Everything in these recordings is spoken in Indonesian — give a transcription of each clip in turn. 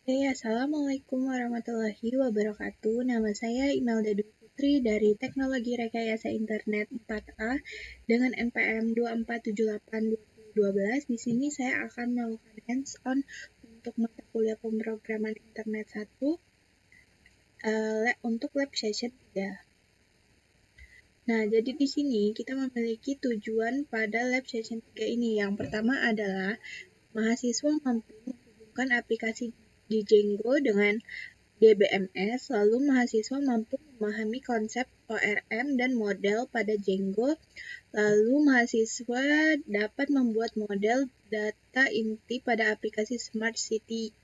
Assalamualaikum warahmatullahi wabarakatuh. Nama saya Imelda Dwi Putri dari Teknologi Rekayasa Internet 4A dengan NPM 2478212. Di sini saya akan melakukan hands-on untuk mata kuliah pemrograman internet 1 untuk lab session 3. Nah, jadi di sini kita memiliki tujuan pada lab session 3 ini. Yang pertama adalah mahasiswa mampu menghubungkan aplikasi di Django dengan DBMS, lalu mahasiswa mampu memahami konsep ORM dan model pada Django, lalu mahasiswa dapat membuat model data inti pada aplikasi Smart City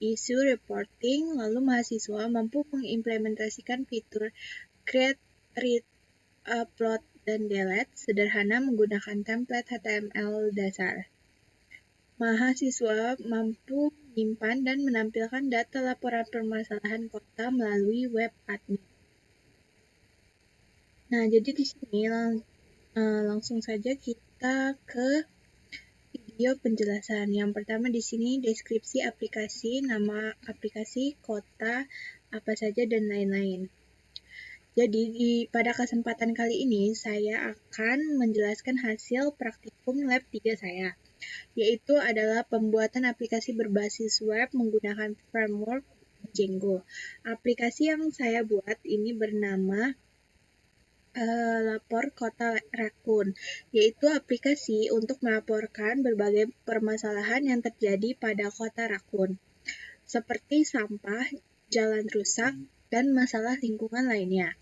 Issue Reporting, lalu mahasiswa mampu mengimplementasikan fitur create, read, upload, dan delete sederhana menggunakan template HTML dasar. Mahasiswa mampu menyimpan dan menampilkan data laporan permasalahan kota melalui web admin. Nah, jadi di sini langsung saja kita ke video penjelasan. Yang pertama di sini deskripsi aplikasi, nama aplikasi, kota, apa saja, dan lain-lain. Jadi pada kesempatan kali ini saya akan menjelaskan hasil praktikum lab 3 saya, yaitu adalah pembuatan aplikasi berbasis web menggunakan framework Django. Aplikasi yang saya buat ini bernama Lapor Kota Rakun, yaitu aplikasi untuk melaporkan berbagai permasalahan yang terjadi pada Kota Rakun, seperti sampah, jalan rusak, dan masalah lingkungan lainnya.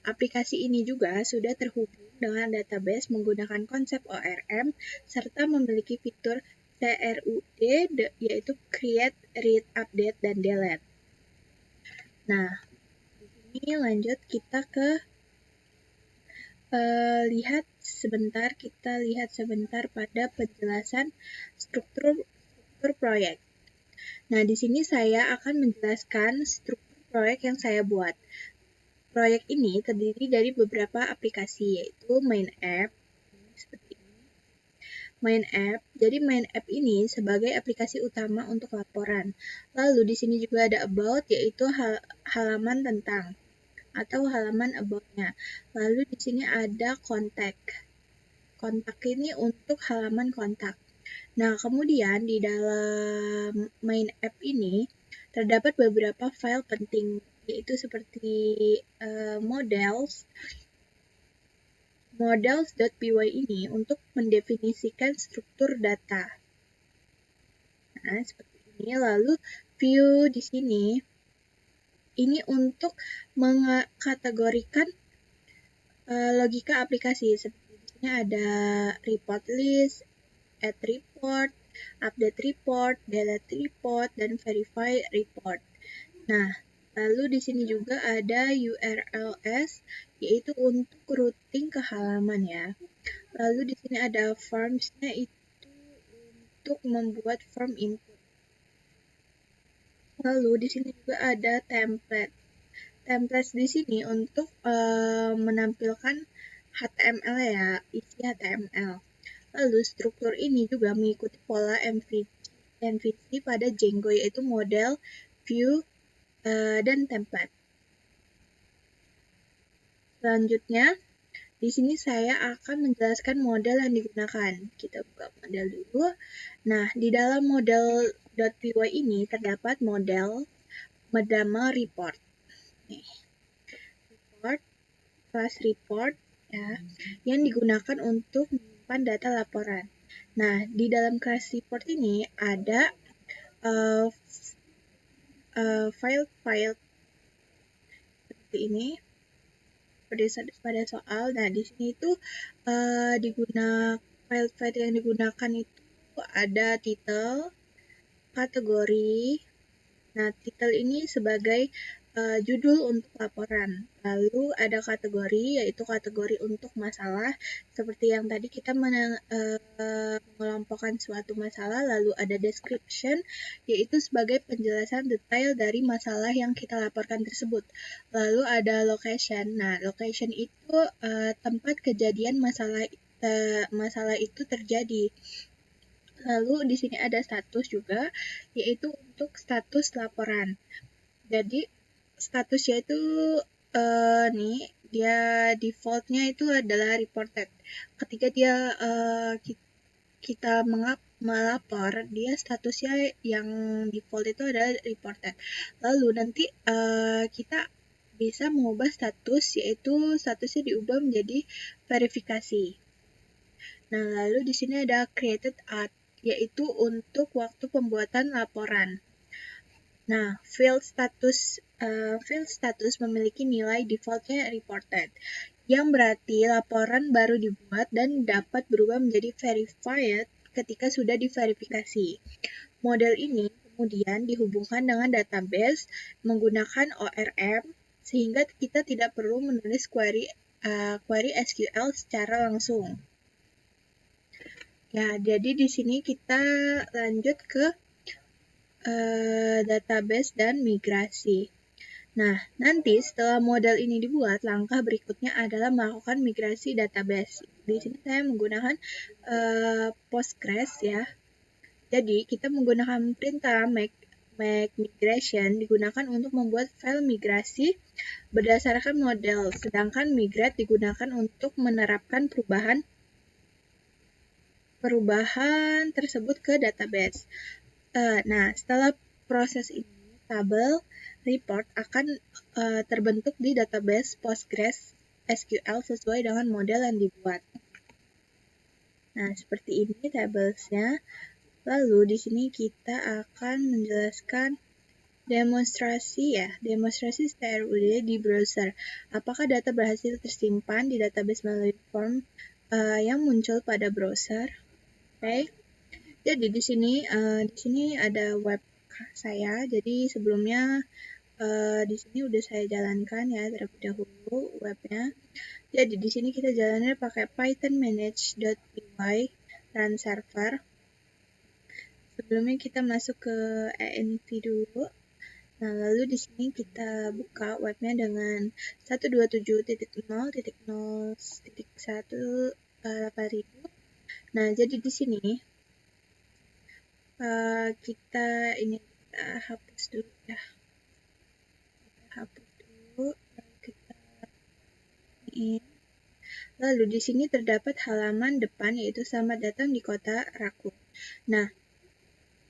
Aplikasi ini juga sudah terhubung dengan database menggunakan konsep ORM serta memiliki fitur CRUD, yaitu Create, Read, Update, dan Delete. Nah, di sini lanjut kita ke kita lihat sebentar pada penjelasan struktur proyek. Nah, di sini saya akan menjelaskan struktur proyek yang saya buat. Proyek ini terdiri dari beberapa aplikasi, yaitu main app, seperti ini. Main app, jadi main app ini sebagai aplikasi utama untuk laporan. Lalu di sini juga ada about, yaitu halaman tentang atau halaman about-nya. Lalu di sini ada kontak. Kontak ini untuk halaman kontak. Nah, kemudian di dalam main app ini terdapat beberapa file penting, yaitu seperti models.py ini untuk mendefinisikan struktur data. Nah, seperti ini. Lalu view di sini ini untuk mengkategorikan logika aplikasi. Seperti di sini ada report list, add report, update report, delete report, dan verify report. Nah, lalu di sini juga ada URLs, yaitu untuk routing ke halaman ya. Lalu di sini ada forms-nya, itu untuk membuat form input. Lalu di sini juga ada template. Template di sini untuk menampilkan HTML ya, isi HTML. Lalu struktur ini juga mengikuti pola MVC pada Django, yaitu model, view, dan template. Selanjutnya, di sini saya akan menjelaskan model yang digunakan. Kita buka model dulu. Nah, di dalam model.py ini terdapat model bernama report. Nih, report, class report, ya, yang digunakan untuk menyimpan data laporan. Nah, di dalam class report ini ada file-file seperti ini pada soal. Nah, di sini itu file-file yang digunakan itu ada title, kategori. Nah, title ini sebagai judul untuk laporan. Lalu ada kategori, yaitu kategori untuk masalah. Seperti yang tadi kita mengelompokkan suatu masalah. Lalu ada description, yaitu sebagai penjelasan detail dari masalah yang kita laporkan tersebut. Lalu ada location. Nah, location itu tempat kejadian masalah itu terjadi. Lalu di sini ada status juga, yaitu untuk status laporan. Jadi statusnya itu nih dia defaultnya itu adalah reported. Ketika dia kita melapor, dia statusnya yang default itu adalah reported. Lalu nanti kita bisa mengubah status, yaitu statusnya diubah menjadi verifikasi. Nah, lalu di sini ada created at, yaitu untuk waktu pembuatan laporan. Nah, field status memiliki nilai defaultnya reported, yang berarti laporan baru dibuat dan dapat berubah menjadi verified ketika sudah diverifikasi. Model ini kemudian dihubungkan dengan database menggunakan ORM, sehingga kita tidak perlu menulis query SQL secara langsung. Ya, jadi di sini kita lanjut ke database dan migrasi. Nah, nanti setelah model ini dibuat, langkah berikutnya adalah melakukan migrasi database. Di sini saya menggunakan Postgres ya. Jadi, kita menggunakan perintah make migration digunakan untuk membuat file migrasi berdasarkan model, sedangkan migrate digunakan untuk menerapkan perubahan tersebut ke database. Nah, setelah proses ini, tabel report akan terbentuk di database Postgres SQL sesuai dengan model yang dibuat. Nah, seperti ini tablesnya. Lalu di sini kita akan menjelaskan demonstrasi CRUD di browser. Apakah data berhasil tersimpan di database melalui form yang muncul pada browser? Oke. Jadi di sini ada web saya. Jadi sebelumnya di sini udah saya jalankan ya terlebih dahulu webnya. Jadi di sini kita jalannya pakai Python manage.py run server. Sebelumnya kita masuk ke env dulu. Nah, lalu di sini kita buka webnya dengan 127.0.0.1.8000. Nah, jadi di sini kita hapus dulu ya. Lalu di sini terdapat halaman depan yaitu selamat datang di kota Rakun. Nah,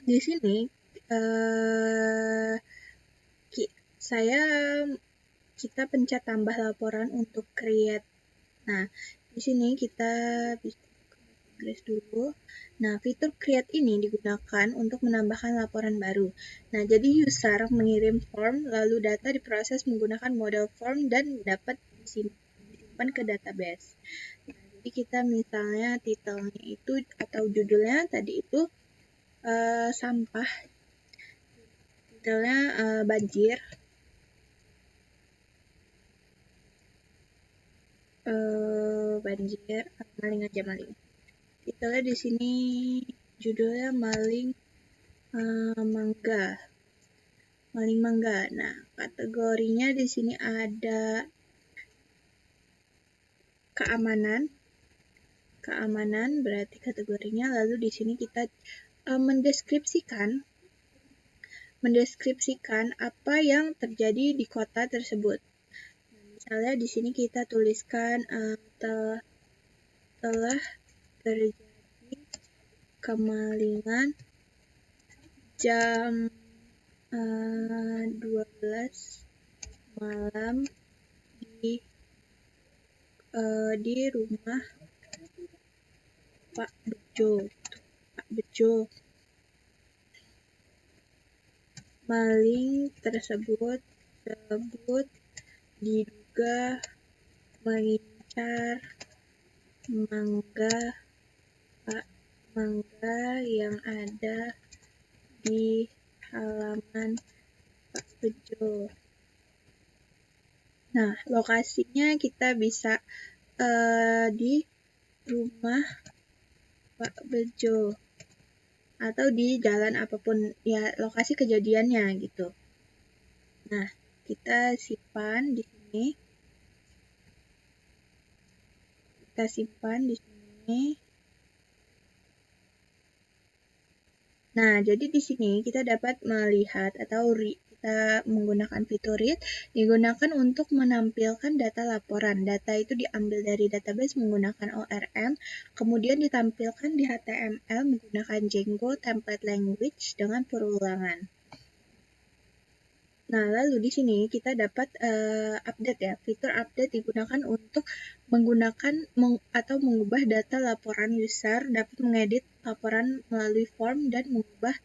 di sini kita pencet tambah laporan untuk create. Nah, di sini kita bisa dulu. Nah, fitur create ini digunakan untuk menambahkan laporan baru. Nah, jadi user mengirim form, lalu data diproses menggunakan model form dan dapat disimpan ke database. Nah, jadi kita misalnya titelnya itu atau judulnya tadi itu sampah, titelnya banjir, maling. Titelnya di sini judulnya maling mangga. Nah, kategorinya di sini ada keamanan berarti kategorinya. Lalu di sini kita mendeskripsikan apa yang terjadi di kota tersebut. Misalnya di sini kita tuliskan telah terjadi kemalingan jam 12 malam di rumah Pak Bejo. Maling tersebut diduga mengincar mangga yang ada di halaman Pak Bejo. Nah, lokasinya kita bisa di rumah Pak Bejo atau di jalan apapun ya lokasi kejadiannya gitu. Nah, kita simpan di sini. Nah, jadi di sini kita dapat melihat atau kita menggunakan fitur read digunakan untuk menampilkan data laporan. Data itu diambil dari database menggunakan ORM, kemudian ditampilkan di HTML menggunakan Django Template Language dengan perulangan. Nah, lalu di sini kita dapat update ya. Fitur update digunakan untuk menggunakan atau mengubah data laporan user, dapat mengedit laporan melalui form dan mengubah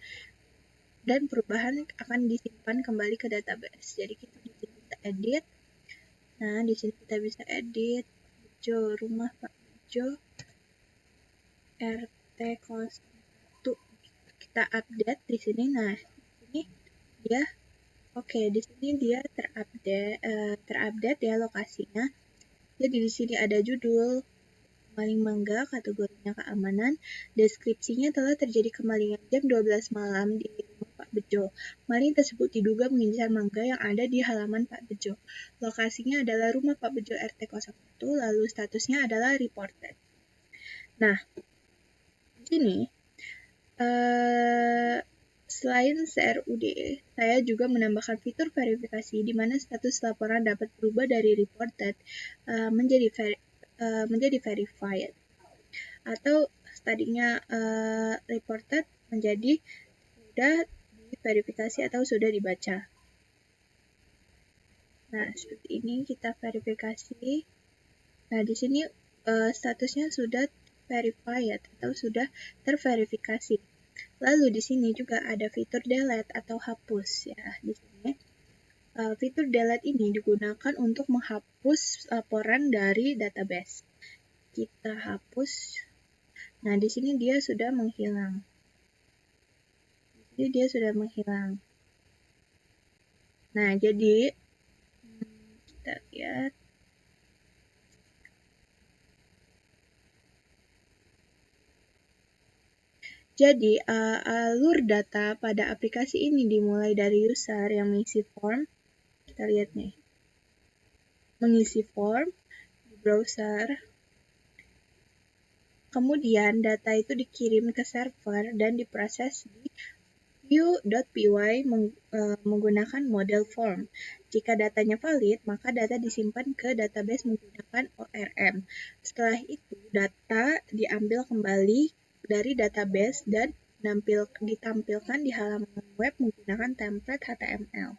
dan perubahan akan disimpan kembali ke database. Jadi kita di sini bisa edit. Nah, di sini kita bisa edit Bejo, rumah Pak Bejo, RT 01. Kita update di sini. Nah, di sini dia di sini dia terupdate ya lokasinya. Jadi di sini ada judul kemaling mangga, kategorinya keamanan. Deskripsinya telah terjadi kemalingan jam 12 malam di rumah Pak Bejo. Maling tersebut diduga mengincar mangga yang ada di halaman Pak Bejo. Lokasinya adalah rumah Pak Bejo RT 01, lalu statusnya adalah reported. Nah, di sini selain CRUD, saya juga menambahkan fitur verifikasi di mana status laporan dapat berubah dari reported menjadi verified, atau tadinya reported menjadi sudah diverifikasi atau sudah dibaca. Nah, seperti ini kita verifikasi. Nah, di sini statusnya sudah verified atau sudah terverifikasi. Lalu di sini juga ada fitur delete atau hapus ya. Di sini fitur delete ini digunakan untuk menghapus laporan dari database. Kita hapus. Nah, di sini dia sudah menghilang. Jadi dia sudah menghilang. Nah, jadi kita lihat. Jadi, alur data pada aplikasi ini dimulai dari user yang mengisi form. Kita lihat nih. Mengisi form di browser. Kemudian data itu dikirim ke server dan diproses di view.py menggunakan model form. Jika datanya valid, maka data disimpan ke database menggunakan ORM. Setelah itu, data diambil kembali dari database dan ditampilkan di halaman web menggunakan template HTML.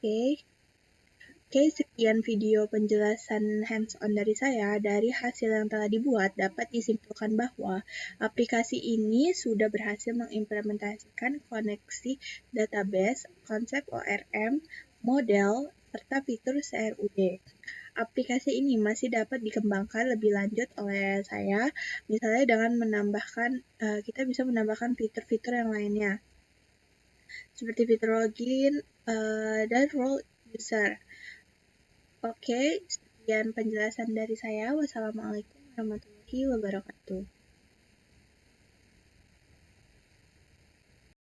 Oke, sekian video penjelasan hands-on dari saya. Dari hasil yang telah dibuat, dapat disimpulkan bahwa aplikasi ini sudah berhasil mengimplementasikan koneksi database, konsep ORM, model, serta fitur CRUD. Aplikasi ini masih dapat dikembangkan lebih lanjut oleh saya, misalnya dengan kita bisa menambahkan fitur-fitur yang lainnya, seperti fitur login dan role user. Oke, sekian penjelasan dari saya. Wassalamualaikum warahmatullahi wabarakatuh.